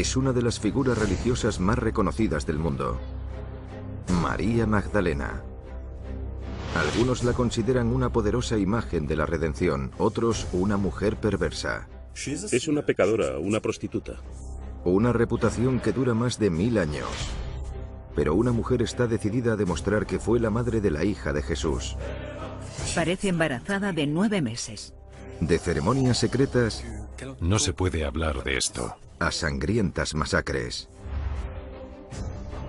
es una de las figuras religiosas más reconocidas del mundo. María Magdalena. Algunos la consideran una poderosa imagen de la redención, otros una mujer perversa. Es una pecadora, una prostituta. Una reputación que dura más de 1000 años. Pero una mujer está decidida a demostrar que fue la madre de la hija de Jesús. Parece embarazada de 9 meses. De ceremonias secretas No se puede hablar de esto. a sangrientas masacres.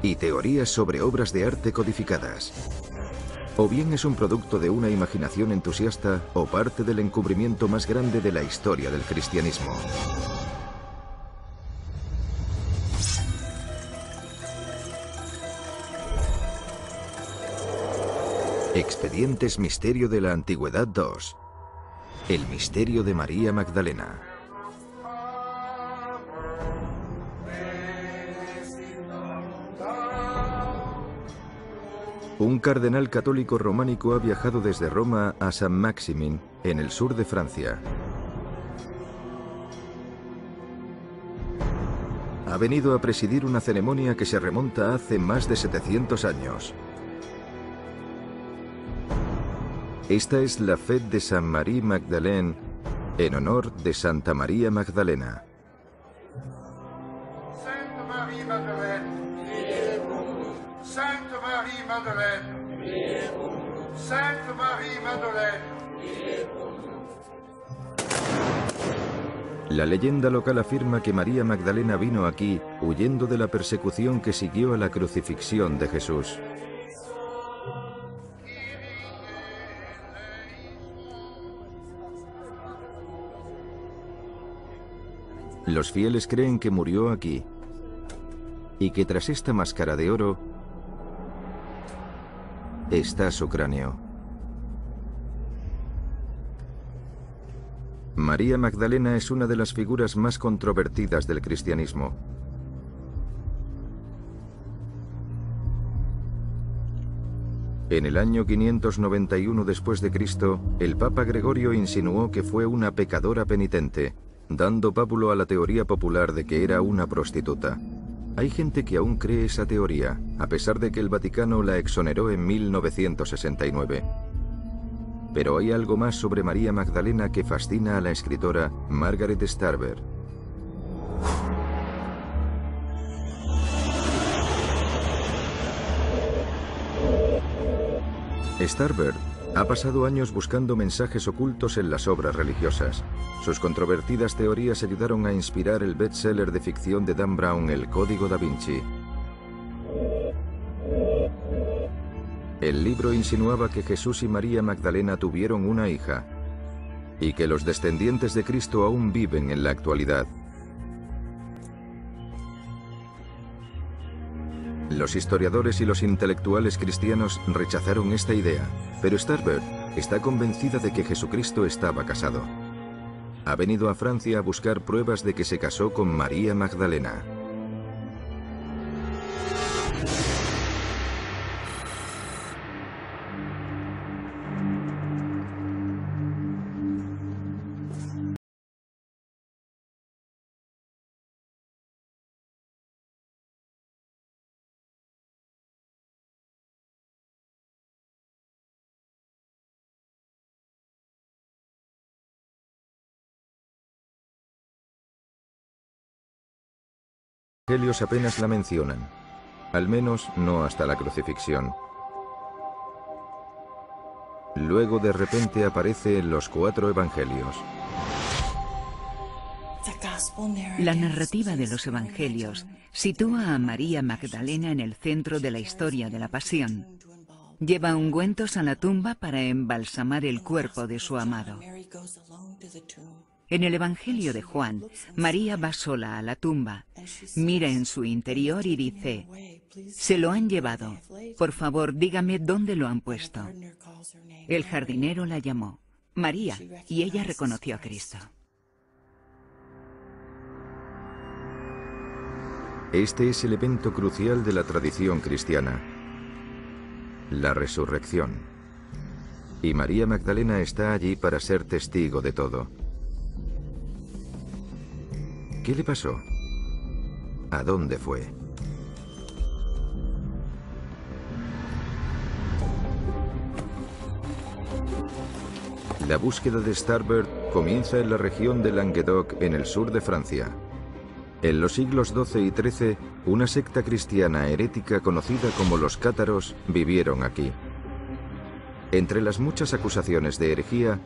Y teorías sobre obras de arte codificadas. O bien es un producto de una imaginación entusiasta o parte del encubrimiento más grande de la historia del cristianismo. Expedientes Misterio de la Antigüedad 2. El misterio de María Magdalena. Un cardenal católico románico ha viajado desde Roma a Saint-Maximin, en el sur de Francia. Ha venido a presidir una ceremonia que se remonta a hace más de 700 años. Esta es la Fête de Sainte-Marie Magdalene, en honor de Santa María Magdalena. Sainte Marie Madeleine, priez pour nous. Sainte Marie Madeleine, priez pour nous. Sainte Marie Madeleine, priez pour nous. La leyenda local afirma que María Magdalena vino aquí huyendo de la persecución que siguió a la crucifixión de Jesús. Los fieles creen que murió aquí y que tras esta máscara de oro está su cráneo. María Magdalena es una de las figuras más controvertidas del cristianismo. En el año 591 después de Cristo, el Papa Gregorio insinuó que fue una pecadora penitente, dando pábulo a la teoría popular de que era una prostituta. Hay gente que aún cree esa teoría, a pesar de que el Vaticano la exoneró en 1969. Pero hay algo más sobre María Magdalena que fascina a la escritora Margaret Starber. Starber ha pasado años buscando mensajes ocultos en las obras religiosas. Sus controvertidas teorías ayudaron a inspirar el bestseller de ficción de Dan Brown, El Código da Vinci. El libro insinuaba que Jesús y María Magdalena tuvieron una hija, y que los descendientes de Cristo aún viven en la actualidad. Los historiadores y los intelectuales cristianos rechazaron esta idea, pero Starber está convencida de que Jesucristo estaba casado. Ha venido a Francia a buscar pruebas de que se casó con María Magdalena. Los evangelios apenas la mencionan, al menos no hasta la crucifixión. Luego de repente aparece en los 4 evangelios. La narrativa de los evangelios sitúa a María Magdalena en el centro de la historia de la pasión. Lleva ungüentos a la tumba para embalsamar el cuerpo de su amado. En el Evangelio de Juan, María va sola a la tumba, mira en su interior y dice: «Se lo han llevado. Por favor, dígame dónde lo han puesto». El jardinero la llamó María y ella reconoció a Cristo. Este es el evento crucial de la tradición cristiana: la resurrección. Y María Magdalena está allí para ser testigo de todo. ¿Qué le pasó? a dónde fue. La búsqueda de Starbird comienza en la región de Languedoc, en el sur de Francia. En los siglos XII y XIII, una secta cristiana herética conocida como los cátaros vivieron aquí. Entre las muchas acusaciones de herejía,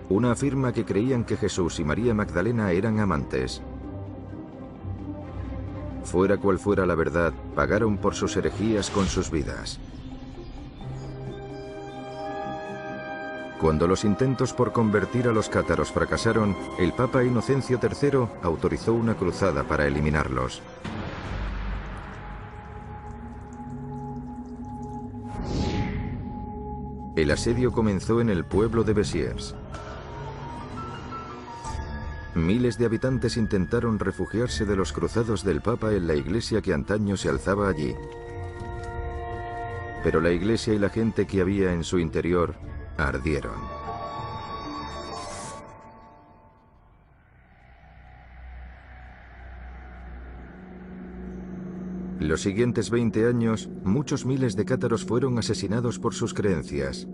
una afirma que creían que Jesús y María Magdalena eran amantes. Fuera cual fuera la verdad, pagaron por sus herejías con sus vidas. Cuando los intentos por convertir a los cátaros fracasaron, el Papa Inocencio III autorizó una cruzada para eliminarlos. El asedio comenzó en el pueblo de Béziers. Miles de habitantes intentaron refugiarse de los cruzados del Papa en la iglesia que antaño se alzaba allí. Pero la iglesia y la gente que había en su interior ardieron. Los siguientes 20 años, muchos miles de cátaros fueron asesinados por sus creencias.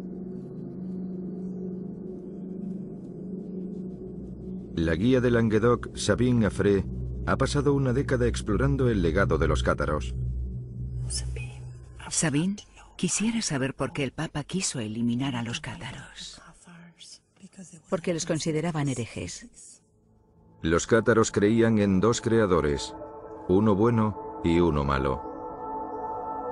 La guía de Languedoc, Sabine Affré, ha pasado una década explorando el legado de los cátaros. Sabine, quisiera saber por qué el Papa quiso eliminar a los cátaros. Porque los consideraban herejes. Los cátaros creían en dos creadores, uno bueno y uno malo.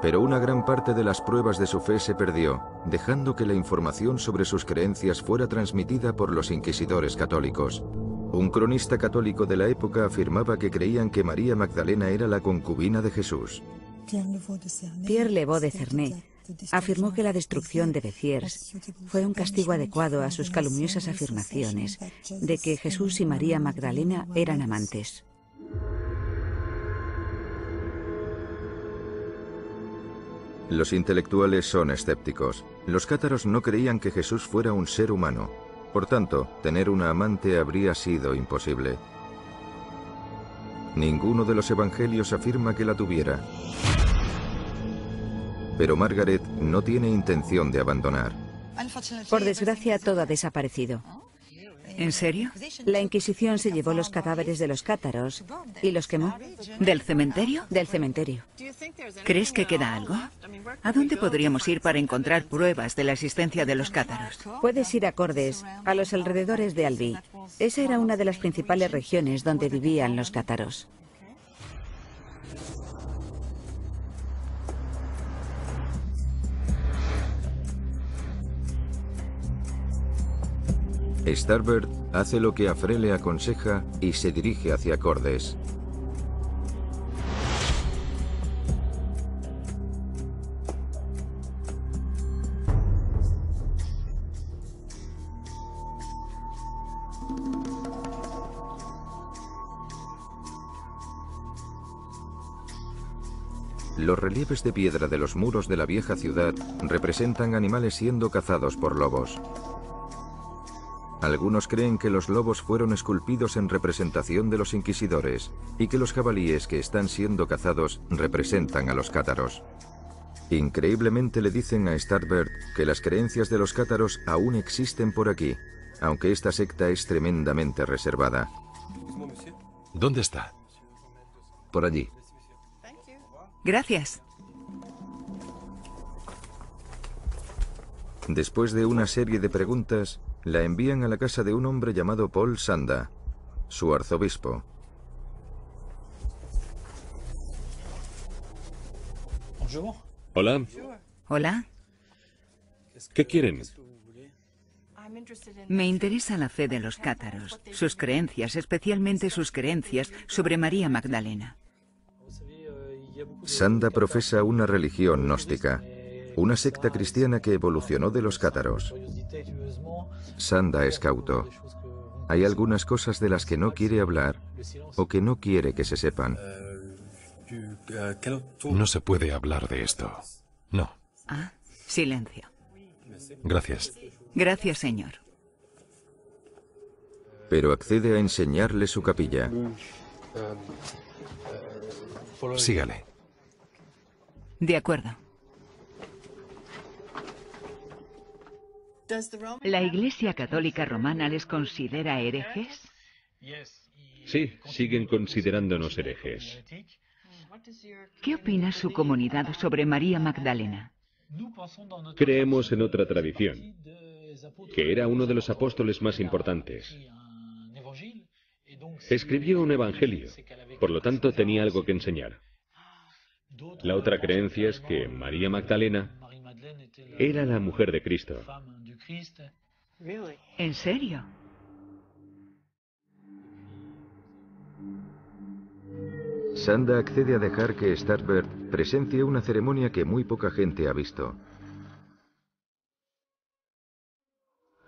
Pero una gran parte de las pruebas de su fe se perdió, dejando que la información sobre sus creencias fuera transmitida por los inquisidores católicos. Un cronista católico de la época afirmaba que creían que María Magdalena era la concubina de Jesús. Pierre Lebeau de Cernay afirmó que la destrucción de Béziers fue un castigo adecuado a sus calumniosas afirmaciones de que Jesús y María Magdalena eran amantes. Los intelectuales son escépticos. Los cátaros no creían que Jesús fuera un ser humano. Por tanto, tener una amante habría sido imposible. Ninguno de los evangelios afirma que la tuviera. Pero Margaret no tiene intención de abandonar. Por desgracia, todo ha desaparecido. ¿En serio? La Inquisición se llevó los cadáveres de los cátaros y los quemó. ¿Del cementerio? Del cementerio. ¿Crees que queda algo? ¿A dónde podríamos ir para encontrar pruebas de la existencia de los cátaros? Puedes ir a Cordes, a los alrededores de Albi. Esa era una de las principales regiones donde vivían los cátaros. Starbird hace lo que Affré le aconseja y se dirige hacia Cordes. Los relieves de piedra de los muros de la vieja ciudad representan animales siendo cazados por lobos. Algunos creen que los lobos fueron esculpidos en representación de los inquisidores y que los jabalíes que están siendo cazados representan a los cátaros. Increíblemente le dicen a Starbird que las creencias de los cátaros aún existen por aquí, aunque esta secta es tremendamente reservada. ¿Dónde está? Por allí. Gracias. Después de una serie de preguntas, la envían a la casa de un hombre llamado Paul Sanda, su arzobispo. Hola, Hola. ¿qué quieren? Me interesa la fe de los cátaros, sus creencias, especialmente sus creencias sobre María Magdalena. Sanda profesa una religión gnóstica, una secta cristiana que evolucionó de los cátaros. Sanda es cauto. Hay algunas cosas de las que no quiere hablar o que no quiere que se sepan. No se puede hablar de esto. No. Ah, silencio. Gracias. Gracias, señor. Pero accede a enseñarle su capilla. Sígale. De acuerdo. ¿La Iglesia Católica Romana les considera herejes? Sí, siguen considerándonos herejes. ¿Qué opina su comunidad sobre María Magdalena? Creemos en otra tradición, que era uno de los apóstoles más importantes. Escribió un evangelio, por lo tanto tenía algo que enseñar. La otra creencia es que María Magdalena era la mujer de Cristo. ¿En serio? Sanda accede a dejar que Starberg presencie una ceremonia que muy poca gente ha visto.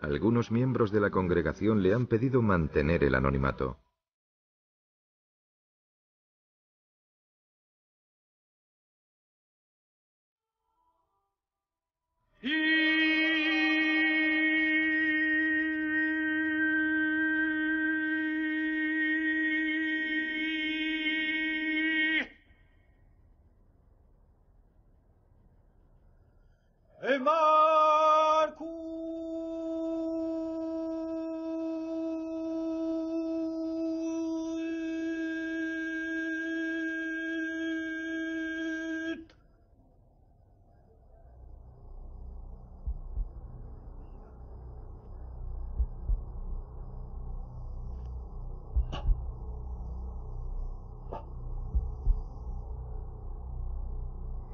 Algunos miembros de la congregación le han pedido mantener el anonimato.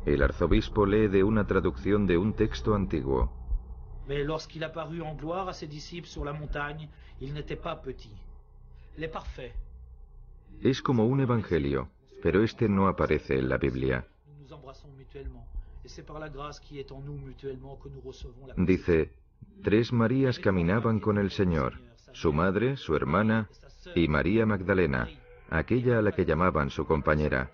El arzobispo lee de una traducción de un texto antiguo. Mais lorsqu'il apparut en gloire à ses disciples sur la montagne, il n'était pas petit. Il est parfait. Es como un evangelio, pero este no aparece en la Biblia. Nous nous embrassons mutuellement, et c'est par la grâce qui est en nous mutuellement que nous recevons la Dice, 3 Marías caminaban con el Señor, su madre, su hermana y María Magdalena, aquella a la que llamaban su compañera.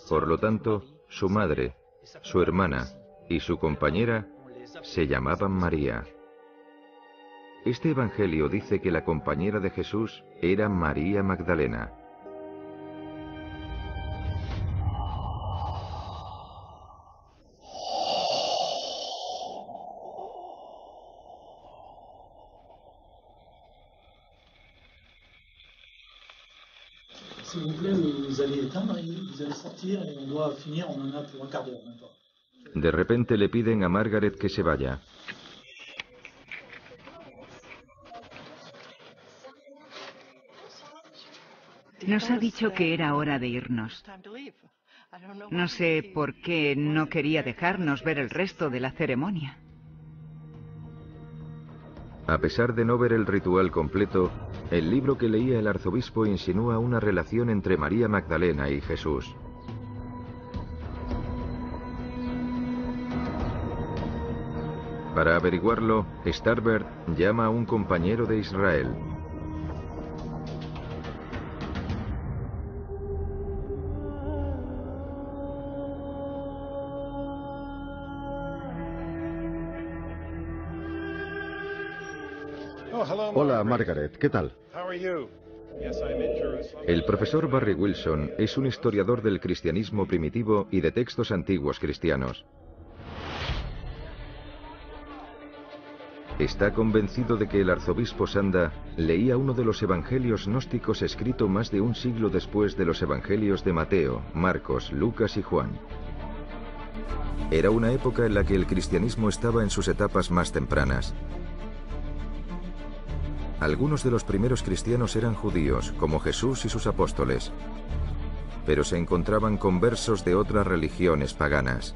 Por lo tanto, su madre, su hermana y su compañera se llamaban María. Este evangelio dice que la compañera de Jesús era María Magdalena. S'il vous plaît, vous allez éteindre et vous allez sortir et on doit finir, on en a pour un quart d'heure même pas. De repente le piden a Margaret que se vaya. Nos ha dicho que era hora de irnos. No sé por qué no quería dejarnos ver el resto de la ceremonia. A pesar de no ver el ritual completo, el libro que leía el arzobispo insinúa una relación entre María Magdalena y Jesús. Para averiguarlo, Starberg llama a un compañero de Israel. Hola, Margaret, ¿qué tal? El profesor Barry Wilson es un historiador del cristianismo primitivo y de textos antiguos cristianos. Está convencido de que el arzobispo Sanda leía uno de los evangelios gnósticos escrito más de un siglo después de los evangelios de Mateo, Marcos, Lucas y Juan. Era una época en la que el cristianismo estaba en sus etapas más tempranas. Algunos de los primeros cristianos eran judíos, como Jesús y sus apóstoles, pero se encontraban conversos de otras religiones paganas.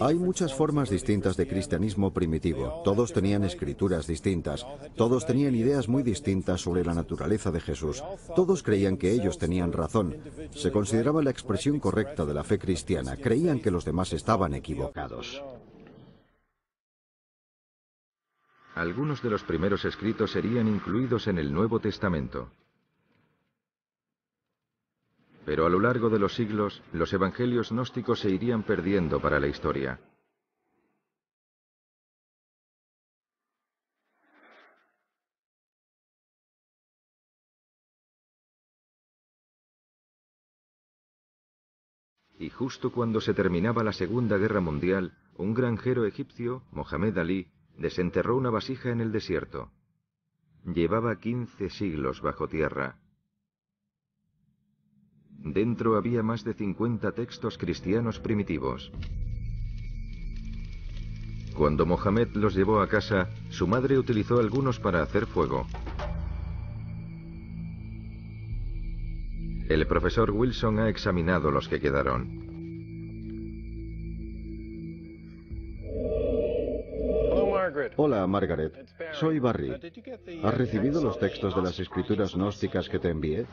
Hay muchas formas distintas de cristianismo primitivo. Todos tenían escrituras distintas. Todos tenían ideas muy distintas sobre la naturaleza de Jesús. Todos creían que ellos tenían razón. Se consideraba la expresión correcta de la fe cristiana. Creían que los demás estaban equivocados. Algunos de los primeros escritos serían incluidos en el Nuevo Testamento. Pero a lo largo de los siglos, los evangelios gnósticos se irían perdiendo para la historia. y justo cuando se terminaba la Segunda Guerra Mundial, un granjero egipcio, Mohamed Ali, desenterró una vasija en el desierto. Llevaba 15 siglos bajo tierra. Dentro había más de 50 textos cristianos primitivos. Cuando Mohamed los llevó a casa, su madre utilizó algunos para hacer fuego. El profesor Wilson ha examinado los que quedaron. Hola, Margaret. Soy Barry. ¿Has recibido los textos de las escrituras gnósticas que te envié?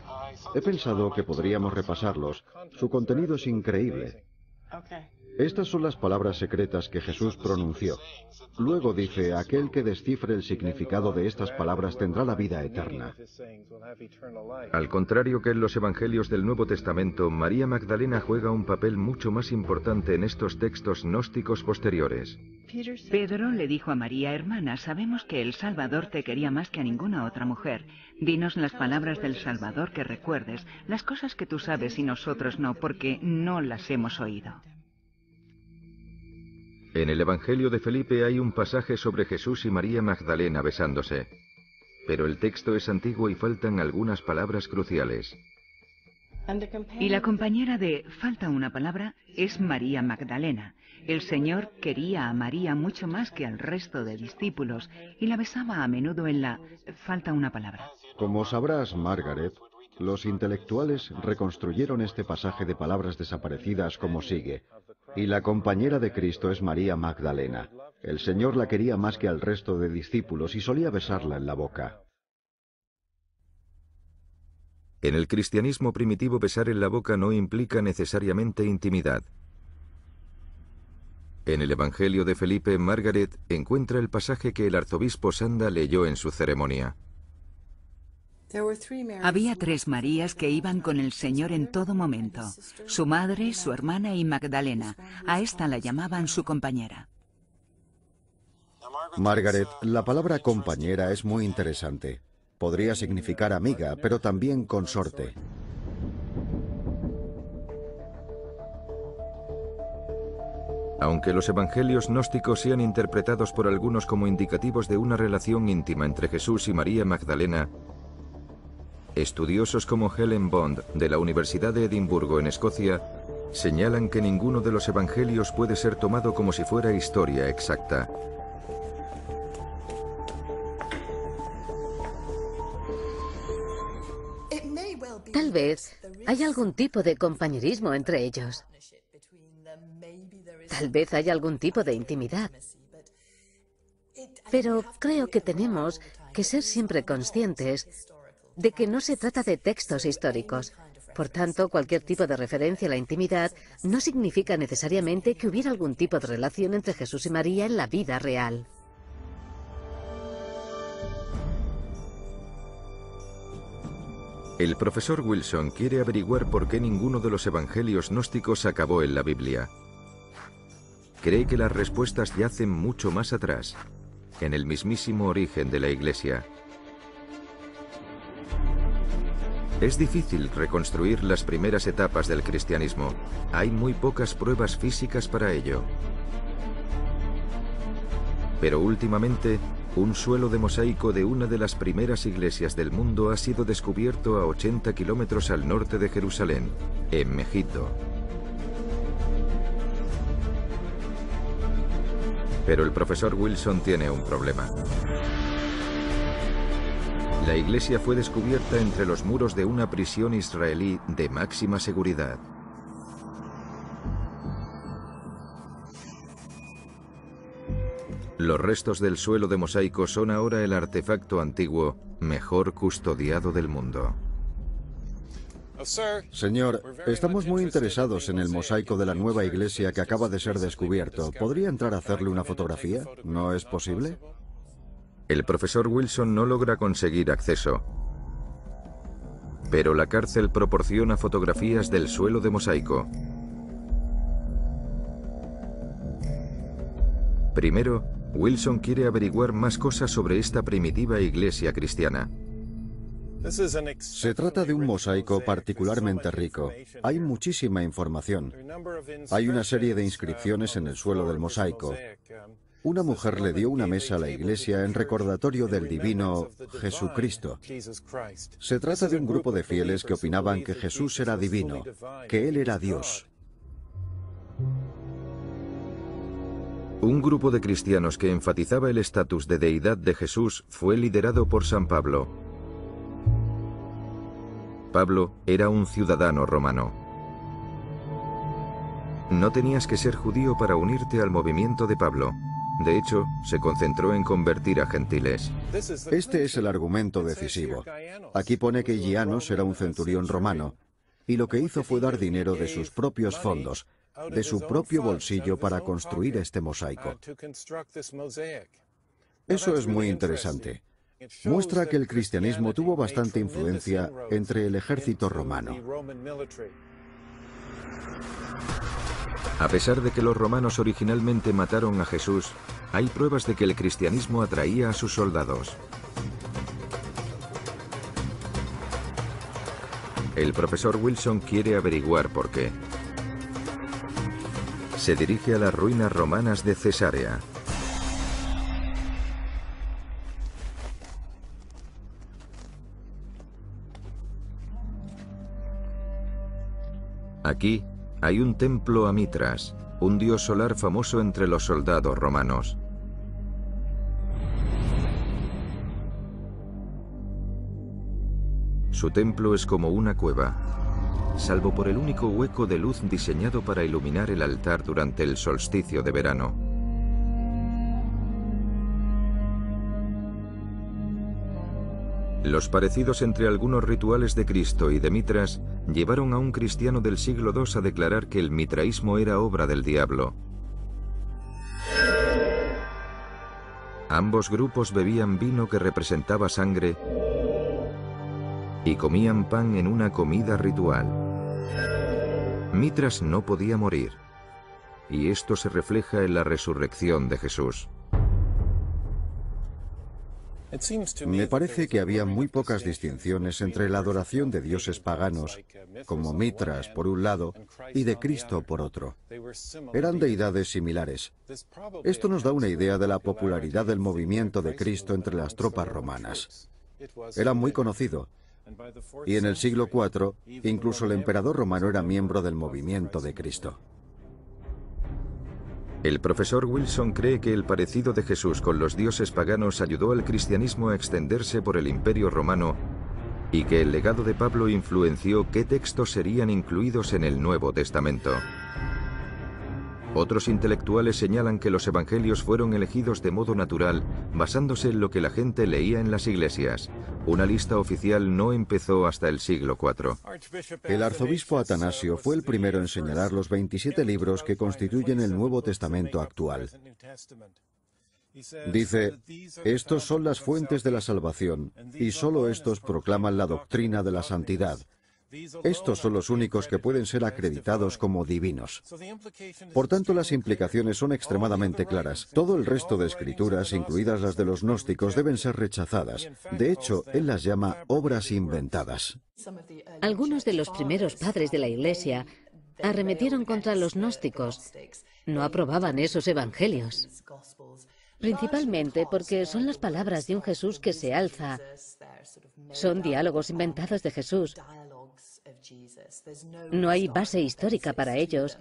He pensado que podríamos repasarlos. Su contenido es increíble. Estas son las palabras secretas que Jesús pronunció. Luego dice, aquel que descifre el significado de estas palabras tendrá la vida eterna. Al contrario que en los evangelios del Nuevo Testamento, María Magdalena juega un papel mucho más importante en estos textos gnósticos posteriores. Pedro le dijo a María, hermana, sabemos que el Salvador te quería más que a ninguna otra mujer. Dinos las palabras del Salvador que recuerdes, las cosas que tú sabes y nosotros no, porque no las hemos oído. En el Evangelio de Felipe hay un pasaje sobre Jesús y María Magdalena besándose. Pero el texto es antiguo y faltan algunas palabras cruciales. Y la compañera de falta una palabra es María Magdalena. El Señor quería a María mucho más que al resto de discípulos y la besaba a menudo en la falta una palabra. Como sabrás, Margaret, los intelectuales reconstruyeron este pasaje de palabras desaparecidas como sigue. Y la compañera de Cristo es María Magdalena. El Señor la quería más que al resto de discípulos y solía besarla en la boca. En el cristianismo primitivo, besar en la boca no implica necesariamente intimidad. En el Evangelio de Felipe, Margaret encuentra el pasaje que el arzobispo Sanda leyó en su ceremonia. Había 3 Marías que iban con el Señor en todo momento. Su madre, su hermana y Magdalena. A esta la llamaban su compañera. Margaret, la palabra compañera es muy interesante. Podría significar amiga, pero también consorte. Aunque los evangelios gnósticos sean interpretados por algunos como indicativos de una relación íntima entre Jesús y María Magdalena, estudiosos como Helen Bond, de la Universidad de Edimburgo, en Escocia, señalan que ninguno de los evangelios puede ser tomado como si fuera historia exacta. Tal vez hay algún tipo de compañerismo entre ellos. Tal vez haya algún tipo de intimidad. Pero creo que tenemos que ser siempre conscientes de que no se trata de textos históricos. Por tanto, cualquier tipo de referencia a la intimidad no significa necesariamente que hubiera algún tipo de relación entre Jesús y María en la vida real. El profesor Wilson quiere averiguar por qué ninguno de los evangelios gnósticos acabó en la Biblia. Cree que las respuestas yacen mucho más atrás, en el mismísimo origen de la Iglesia. Es difícil reconstruir las primeras etapas del cristianismo. Hay muy pocas pruebas físicas para ello. Pero últimamente, un suelo de mosaico de una de las primeras iglesias del mundo ha sido descubierto a 80 kilómetros al norte de Jerusalén, en Megiddo. Pero el profesor Wilson tiene un problema. La iglesia fue descubierta entre los muros de una prisión israelí de máxima seguridad. Los restos del suelo de mosaico son ahora el artefacto antiguo mejor custodiado del mundo. Señor, estamos muy interesados en el mosaico de la nueva iglesia que acaba de ser descubierto. ¿Podría entrar a hacerle una fotografía? ¿No es posible? El profesor Wilson no logra conseguir acceso, pero la cárcel proporciona fotografías del suelo de mosaico. Primero, Wilson quiere averiguar más cosas sobre esta primitiva iglesia cristiana. Se trata de un mosaico particularmente rico. Hay muchísima información. Hay una serie de inscripciones en el suelo del mosaico. Una mujer le dio una mesa a la iglesia en recordatorio del divino Jesucristo. Se trata de un grupo de fieles que opinaban que Jesús era divino, que Él era Dios. Un grupo de cristianos que enfatizaba el estatus de deidad de Jesús fue liderado por San Pablo. Pablo era un ciudadano romano. No tenías que ser judío para unirte al movimiento de Pablo. De hecho, se concentró en convertir a gentiles. Este es el argumento decisivo. Aquí pone que Gianos era un centurión romano, y lo que hizo fue dar dinero de sus propios fondos, de su propio bolsillo, para construir este mosaico. Eso es muy interesante. Muestra que el cristianismo tuvo bastante influencia entre el ejército romano. A pesar de que los romanos originalmente mataron a Jesús, hay pruebas de que el cristianismo atraía a sus soldados. El profesor Wilson quiere averiguar por qué. Se dirige a las ruinas romanas de Cesarea. Aquí hay un templo a Mitras, un dios solar famoso entre los soldados romanos. Su templo es como una cueva, salvo por el único hueco de luz diseñado para iluminar el altar durante el solsticio de verano. Los parecidos entre algunos rituales de Cristo y de Mitras llevaron a un cristiano del siglo II a declarar que el mitraísmo era obra del diablo. Ambos grupos bebían vino que representaba sangre y comían pan en una comida ritual. Mitras no podía morir, y esto se refleja en la resurrección de Jesús. Me parece que había muy pocas distinciones entre la adoración de dioses paganos, como Mitras por un lado, y de Cristo por otro. Eran deidades similares. Esto nos da una idea de la popularidad del movimiento de Cristo entre las tropas romanas. Era muy conocido, y en el siglo IV, incluso el emperador romano era miembro del movimiento de Cristo. El profesor Wilson cree que el parecido de Jesús con los dioses paganos ayudó al cristianismo a extenderse por el Imperio Romano y que el legado de Pablo influenció qué textos serían incluidos en el Nuevo Testamento. Otros intelectuales señalan que los evangelios fueron elegidos de modo natural, basándose en lo que la gente leía en las iglesias. Una lista oficial no empezó hasta el siglo IV. El arzobispo Atanasio fue el primero en señalar los 27 libros que constituyen el Nuevo Testamento actual. Dice, estos son las fuentes de la salvación, y solo estos proclaman la doctrina de la santidad. Estos son los únicos que pueden ser acreditados como divinos. Por tanto, las implicaciones son extremadamente claras. Todo el resto de escrituras, incluidas las de los gnósticos, deben ser rechazadas. De hecho, él las llama obras inventadas. Algunos de los primeros padres de la Iglesia arremetieron contra los gnósticos. No aprobaban esos evangelios. Principalmente porque son las palabras de un Jesús que se alza. Son diálogos inventados de Jesús. No hay base histórica para ellos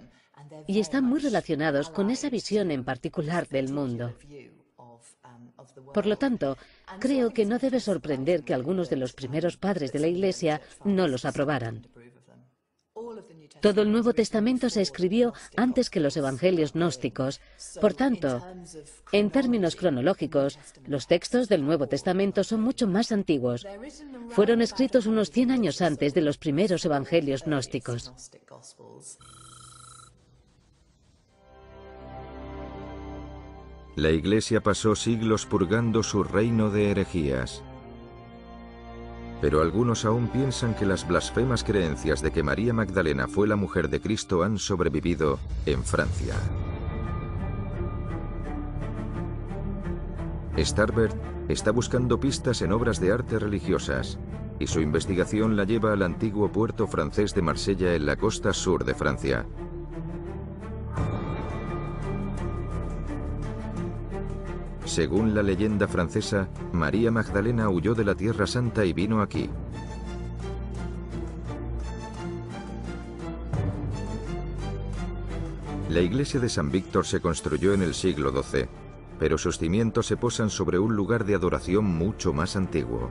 y están muy relacionados con esa visión en particular del mundo. Por lo tanto, creo que no debe sorprender que algunos de los primeros padres de la Iglesia no los aprobaran. Todo el Nuevo Testamento se escribió antes que los evangelios gnósticos. Por tanto, en términos cronológicos, los textos del Nuevo Testamento son mucho más antiguos. Fueron escritos unos 100 años antes de los primeros evangelios gnósticos. La Iglesia pasó siglos purgando su reino de herejías. Pero algunos aún piensan que las blasfemas creencias de que María Magdalena fue la mujer de Cristo han sobrevivido en Francia. Starbert está buscando pistas en obras de arte religiosas y su investigación la lleva al antiguo puerto francés de Marsella en la costa sur de Francia. Según la leyenda francesa, María Magdalena huyó de la Tierra Santa y vino aquí. La iglesia de San Víctor se construyó en el siglo XII, pero sus cimientos se posan sobre un lugar de adoración mucho más antiguo.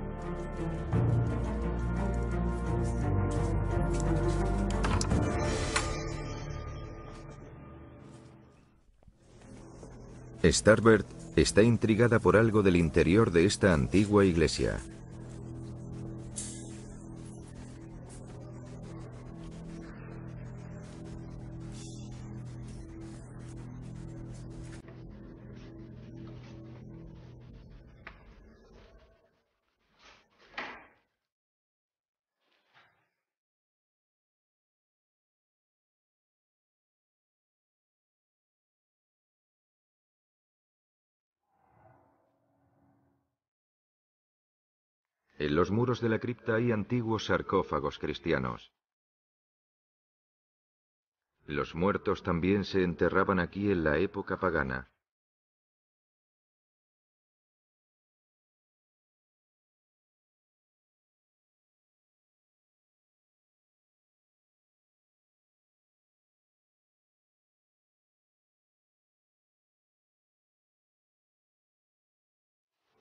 Starbird está intrigada por algo del interior de esta antigua iglesia. En los muros de la cripta hay antiguos sarcófagos cristianos. Los muertos también se enterraban aquí en la época pagana.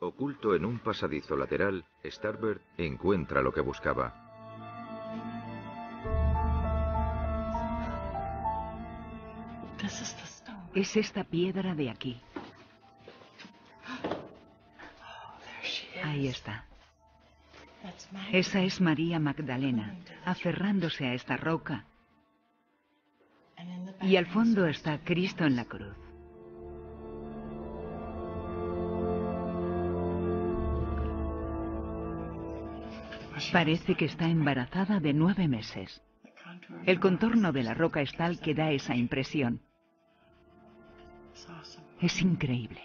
Oculto en un pasadizo lateral, Starbird encuentra lo que buscaba. Es esta piedra de aquí. Ahí está. Esa es María Magdalena, aferrándose a esta roca. Y al fondo está Cristo en la cruz. Parece que está embarazada de 9 meses. El contorno de la roca es tal que da esa impresión. Es increíble.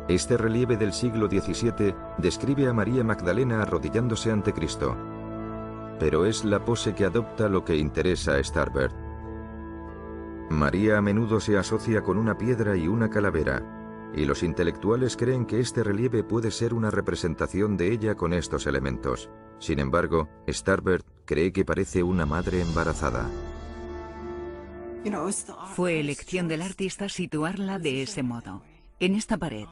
Este relieve del siglo XVII describe a María Magdalena arrodillándose ante Cristo. Pero es la pose que adopta lo que interesa a Starbird. María a menudo se asocia con una piedra y una calavera, y los intelectuales creen que este relieve puede ser una representación de ella con estos elementos. Sin embargo, Starbird cree que parece una madre embarazada. Fue elección del artista situarla de ese modo, en esta pared.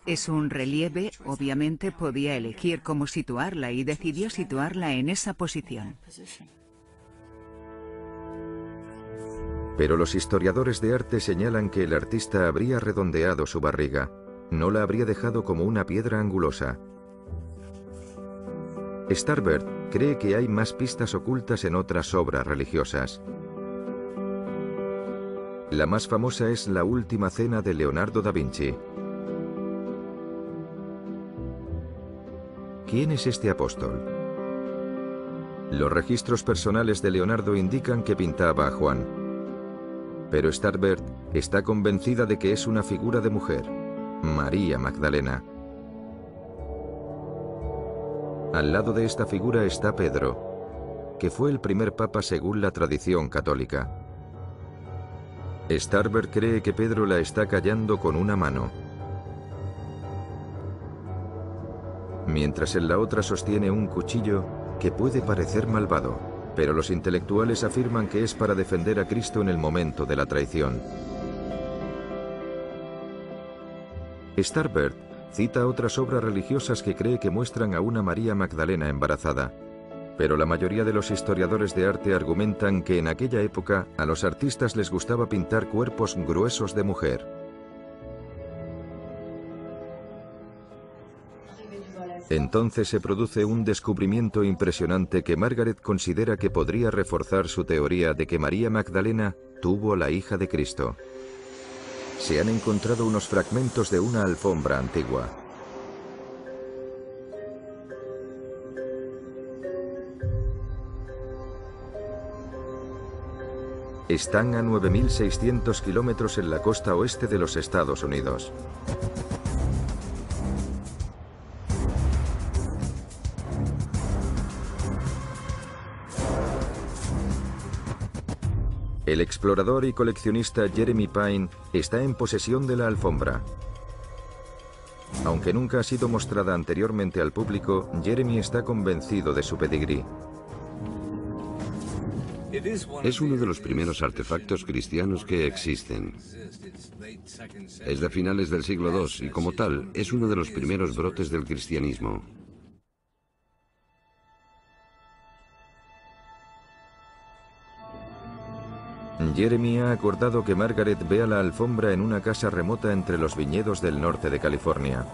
Es un relieve, obviamente podía elegir cómo situarla y decidió situarla en esa posición. Pero los historiadores de arte señalan que el artista habría redondeado su barriga, no la habría dejado como una piedra angulosa. Starbird cree que hay más pistas ocultas en otras obras religiosas. La más famosa es La Última Cena de Leonardo da Vinci. ¿Quién es este apóstol? Los registros personales de Leonardo indican que pintaba a Juan. Pero Starbird está convencida de que es una figura de mujer, María Magdalena. Al lado de esta figura está Pedro, que fue el primer papa según la tradición católica. Starbird cree que Pedro la está callando con una mano, mientras en la otra sostiene un cuchillo que puede parecer malvado. Pero los intelectuales afirman que es para defender a Cristo en el momento de la traición. Starbird cita otras obras religiosas que cree que muestran a una María Magdalena embarazada, pero la mayoría de los historiadores de arte argumentan que en aquella época a los artistas les gustaba pintar cuerpos gruesos de mujer. Entonces se produce un descubrimiento impresionante que Margaret considera que podría reforzar su teoría de que María Magdalena tuvo a la hija de Cristo. Se han encontrado unos fragmentos de una alfombra antigua. Están a 9.600 kilómetros en la costa oeste de los Estados Unidos. El explorador y coleccionista Jeremy Pine está en posesión de la alfombra. Aunque nunca ha sido mostrada anteriormente al público, Jeremy está convencido de su pedigrí. Es uno de los primeros artefactos cristianos que existen. Es de finales del siglo II y como tal es uno de los primeros brotes del cristianismo. Jeremy ha acordado que Margaret vea la alfombra en una casa remota entre los viñedos del norte de California.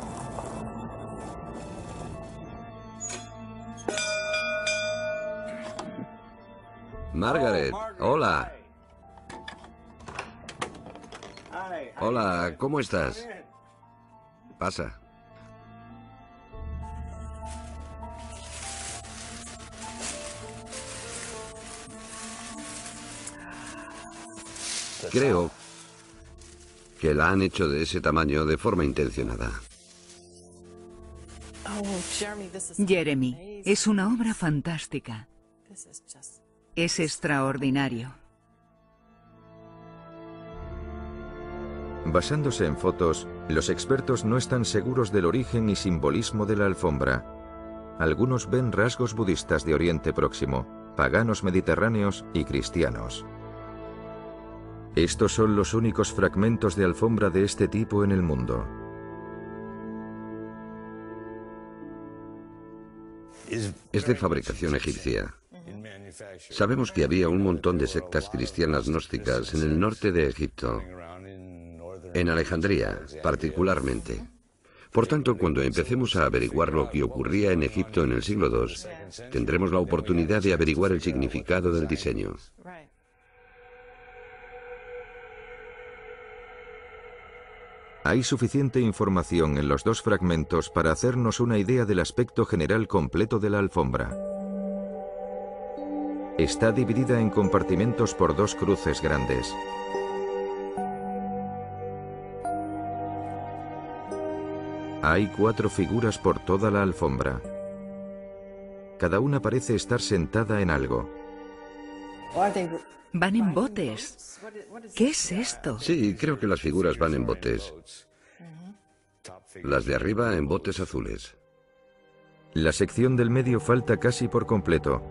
Margaret, hola. Hola, ¿cómo estás? Pasa. Creo que la han hecho de ese tamaño de forma intencionada. Jeremy, es una obra fantástica. Es extraordinario. Basándose en fotos, los expertos no están seguros del origen y simbolismo de la alfombra. Algunos ven rasgos budistas de Oriente Próximo, paganos mediterráneos y cristianos. Estos son los únicos fragmentos de alfombra de este tipo en el mundo. Es de fabricación egipcia. Sabemos que había un montón de sectas cristianas gnósticas en el norte de Egipto, en Alejandría particularmente. Por tanto, cuando empecemos a averiguar lo que ocurría en Egipto en el siglo II, tendremos la oportunidad de averiguar el significado del diseño. Hay suficiente información en los dos fragmentos para hacernos una idea del aspecto general completo de la alfombra. Está dividida en compartimentos por dos cruces grandes. Hay 4 figuras por toda la alfombra. Cada una parece estar sentada en algo. Van en botes. ¿Qué es esto? Sí, creo que las figuras van en botes. Las de arriba en botes azules. La sección del medio falta casi por completo,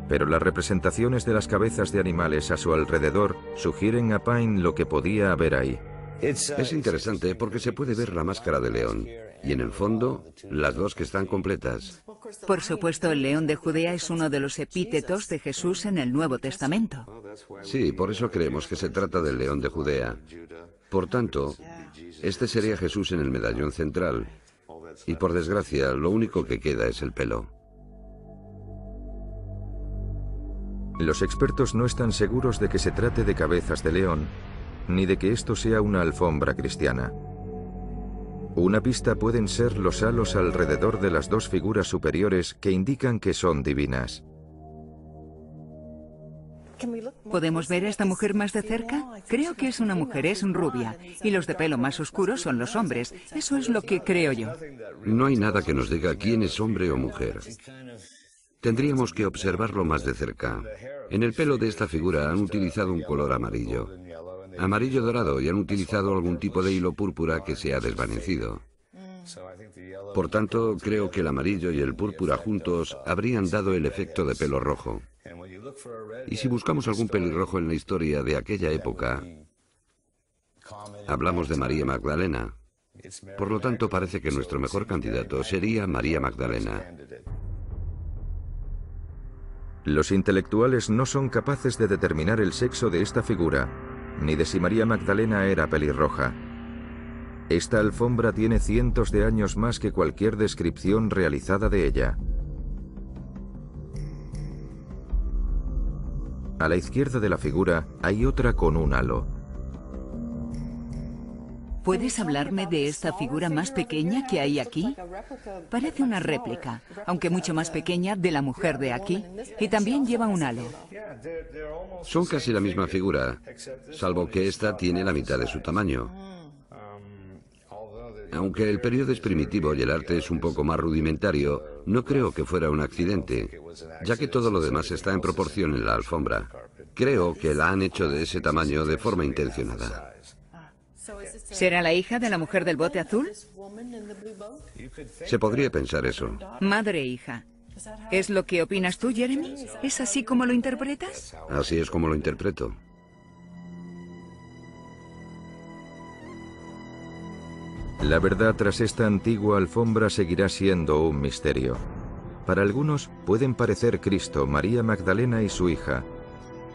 pero las representaciones de las cabezas de animales a su alrededor sugieren a Pine lo que podía haber ahí. Es interesante porque se puede ver la máscara de león y en el fondo las dos que están completas. Por supuesto, el león de Judea es uno de los epítetos de Jesús en el Nuevo Testamento. Sí, por eso creemos que se trata del león de Judea. Por tanto, este sería Jesús en el medallón central. Y por desgracia, lo único que queda es el pelo. Los expertos no están seguros de que se trate de cabezas de león, ni de que esto sea una alfombra cristiana. Una pista pueden ser los halos alrededor de las dos figuras superiores que indican que son divinas. ¿Podemos ver a esta mujer más de cerca? Creo que es una mujer, es rubia, y los de pelo más oscuro son los hombres. Eso es lo que creo yo. No hay nada que nos diga quién es hombre o mujer. Tendríamos que observarlo más de cerca. En el pelo de esta figura han utilizado un color amarillo. Amarillo dorado, y han utilizado algún tipo de hilo púrpura que se ha desvanecido. Por tanto, creo que el amarillo y el púrpura juntos habrían dado el efecto de pelo rojo. Y si buscamos algún pelirrojo en la historia de aquella época, hablamos de María Magdalena. Por lo tanto, parece que nuestro mejor candidato sería María Magdalena. Los intelectuales no son capaces de determinar el sexo de esta figura, ni de si María Magdalena era pelirroja. Esta alfombra tiene cientos de años más que cualquier descripción realizada de ella. A la izquierda de la figura hay otra con un halo. ¿Puedes hablarme de esta figura más pequeña que hay aquí? Parece una réplica, aunque mucho más pequeña, de la mujer de aquí, y también lleva un halo. Son casi la misma figura, salvo que esta tiene la mitad de su tamaño. Aunque el periodo es primitivo y el arte es un poco más rudimentario, no creo que fuera un accidente, ya que todo lo demás está en proporción en la alfombra. Creo que la han hecho de ese tamaño de forma intencionada. ¿Será la hija de la mujer del bote azul? Se podría pensar eso. Madre e hija. ¿Es lo que opinas tú, Jeremy? ¿Es así como lo interpretas? Así es como lo interpreto. La verdad tras esta antigua alfombra seguirá siendo un misterio. Para algunos pueden parecer Cristo, María Magdalena y su hija,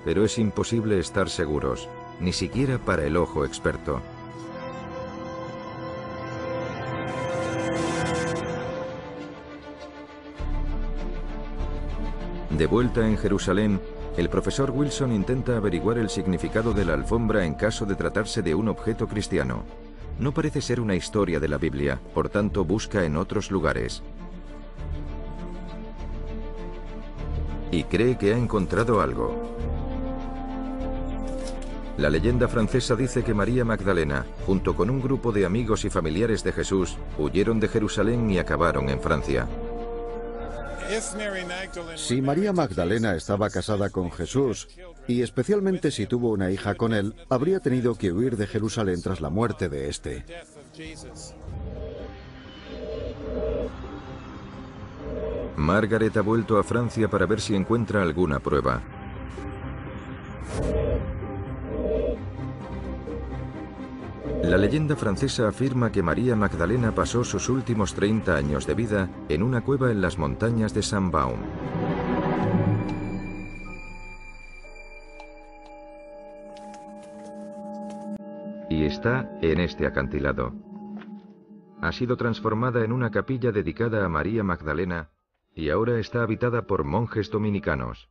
pero es imposible estar seguros, ni siquiera para el ojo experto. De vuelta en Jerusalén, el profesor Wilson intenta averiguar el significado de la alfombra en caso de tratarse de un objeto cristiano. No parece ser una historia de la Biblia, por tanto busca en otros lugares. Y cree que ha encontrado algo. La leyenda francesa dice que María Magdalena, junto con un grupo de amigos y familiares de Jesús, huyeron de Jerusalén y acabaron en Francia. Si María Magdalena estaba casada con Jesús, y especialmente si tuvo una hija con él, habría tenido que huir de Jerusalén tras la muerte de este. Margaret ha vuelto a Francia para ver si encuentra alguna prueba. La leyenda francesa afirma que María Magdalena pasó sus últimos 30 años de vida en una cueva en las montañas de Saint-Baume. Y está en este acantilado. Ha sido transformada en una capilla dedicada a María Magdalena y ahora está habitada por monjes dominicanos.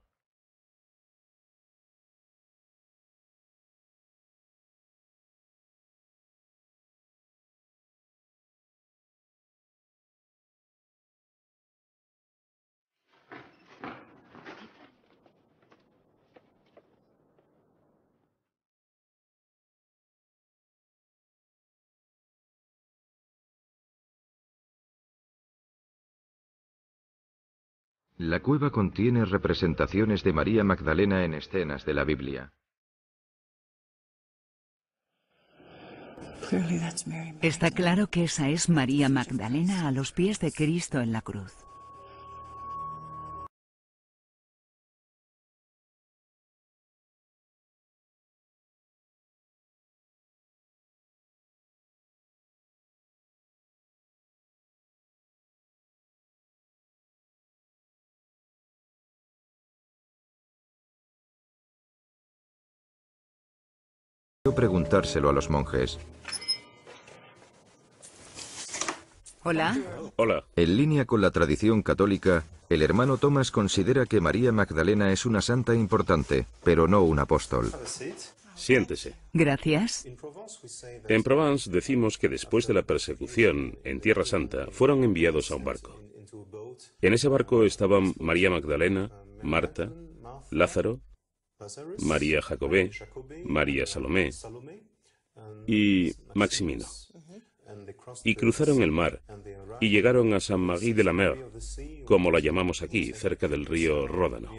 La cueva contiene representaciones de María Magdalena en escenas de la Biblia. Está claro que esa es María Magdalena a los pies de Cristo en la cruz. Preguntárselo a los monjes. Hola. Hola. En línea con la tradición católica, el hermano Thomas considera que María Magdalena es una santa importante, pero no un apóstol. Siéntese. Gracias. En Provence decimos que después de la persecución en Tierra Santa fueron enviados a un barco. En ese barco estaban María Magdalena, Marta, Lázaro, María Jacobé, María Salomé y Maximino. Y cruzaron el mar y llegaron a Saint-Marie-de-la-Mer, como la llamamos aquí, cerca del río Ródano.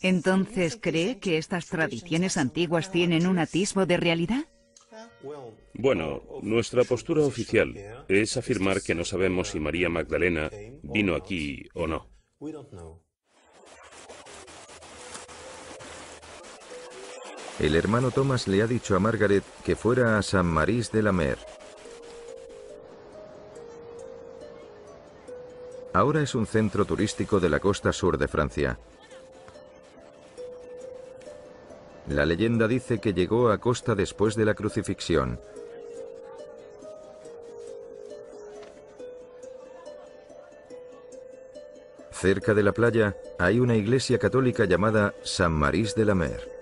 ¿Entonces cree que estas tradiciones antiguas tienen un atisbo de realidad? Bueno, nuestra postura oficial es afirmar que no sabemos si María Magdalena vino aquí o no. El hermano Thomas le ha dicho a Margaret que fuera a Saint-Marie-de-la-Mer. Ahora es un centro turístico de la costa sur de Francia. La leyenda dice que llegó a Costa después de la crucifixión. Cerca de la playa hay una iglesia católica llamada Saint-Marie-de-la-Mer.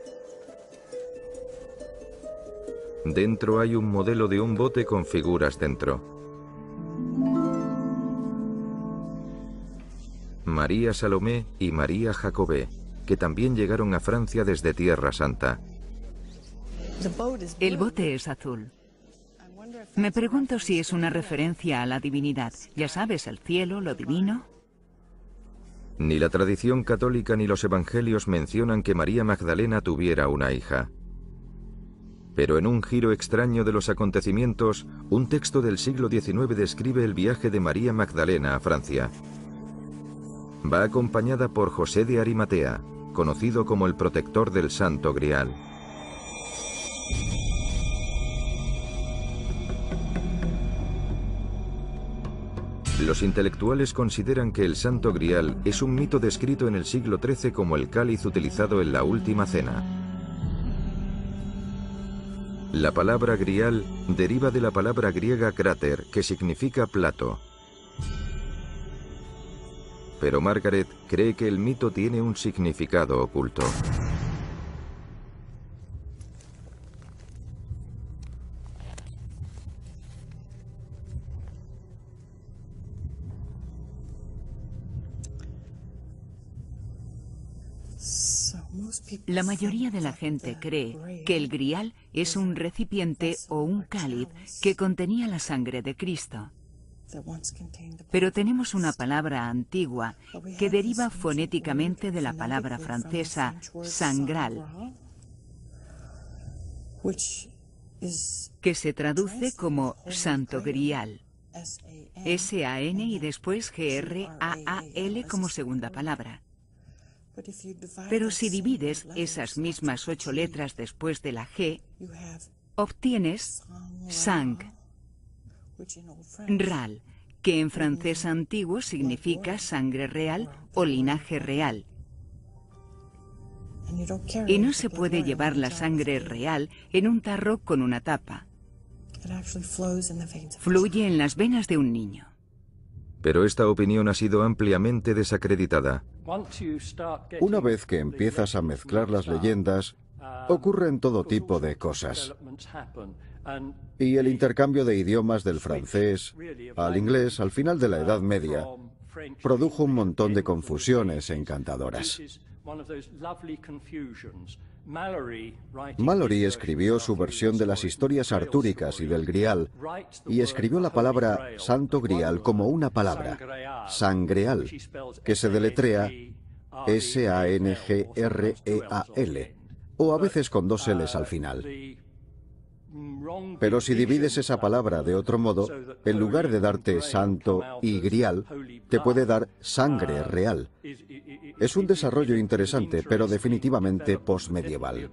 Dentro hay un modelo de un bote con figuras dentro. María Salomé y María Jacobé, que también llegaron a Francia desde Tierra Santa. El bote es azul. Me pregunto si es una referencia a la divinidad. Ya sabes, el cielo, lo divino. Ni la tradición católica ni los evangelios mencionan que María Magdalena tuviera una hija. Pero en un giro extraño de los acontecimientos, un texto del siglo XIX describe el viaje de María Magdalena a Francia. Va acompañada por José de Arimatea, conocido como el protector del Santo Grial. Los intelectuales consideran que el Santo Grial es un mito descrito en el siglo XIII como el cáliz utilizado en la Última Cena. La palabra grial deriva de la palabra griega cráter, que significa plato. Pero Margaret cree que el mito tiene un significado oculto. La mayoría de la gente cree que el grial es un recipiente o un cáliz que contenía la sangre de Cristo. Pero tenemos una palabra antigua que deriva fonéticamente de la palabra francesa sangral, que se traduce como Santo Grial. S-A-N y después G-R-A-A-L como segunda palabra. Pero si divides esas mismas 8 letras después de la G, obtienes sang, ral, que en francés antiguo significa sangre real o linaje real. Y no se puede llevar la sangre real en un tarro con una tapa. Fluye en las venas de un niño. Pero esta opinión ha sido ampliamente desacreditada. Una vez que empiezas a mezclar las leyendas, ocurren todo tipo de cosas. Y el intercambio de idiomas del francés al inglés al final de la Edad Media produjo un montón de confusiones encantadoras. Malory escribió su versión de las historias artúricas y del Grial, y escribió la palabra Santo Grial como una palabra, sangreal, que se deletrea S-A-N-G-R-E-A-L, o a veces con 2 L's al final. Pero si divides esa palabra de otro modo, en lugar de darte santo y grial, te puede dar sangre real. Es un desarrollo interesante, pero definitivamente postmedieval.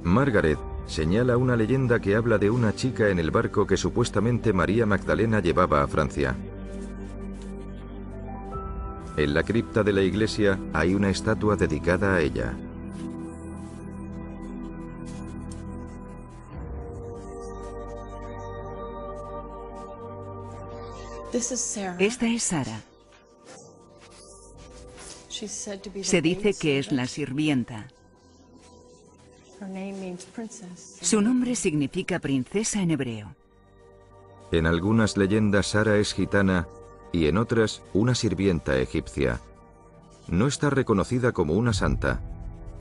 Margaret señala una leyenda que habla de una chica en el barco que supuestamente María Magdalena llevaba a Francia. En la cripta de la iglesia hay una estatua dedicada a ella. Esta es Sara. Se dice que es la sirvienta. Su nombre significa princesa en hebreo. En algunas leyendas Sara es gitana y en otras una sirvienta egipcia. No está reconocida como una santa,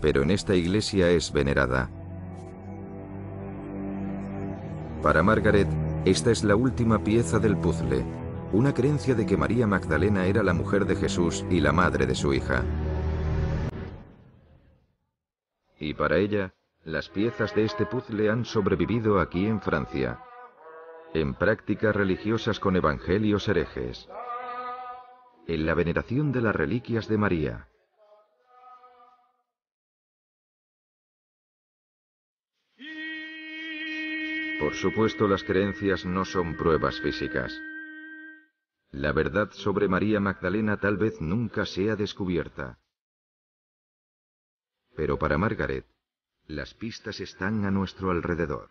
pero en esta iglesia es venerada. Para Margaret, esta es la última pieza del puzzle. Una creencia de que María Magdalena era la mujer de Jesús y la madre de su hija. Y para ella, las piezas de este puzzle han sobrevivido aquí en Francia, en prácticas religiosas con evangelios herejes, en la veneración de las reliquias de María. Por supuesto, las creencias no son pruebas físicas. La verdad sobre María Magdalena tal vez nunca sea descubierta. Pero para Margaret, las pistas están a nuestro alrededor.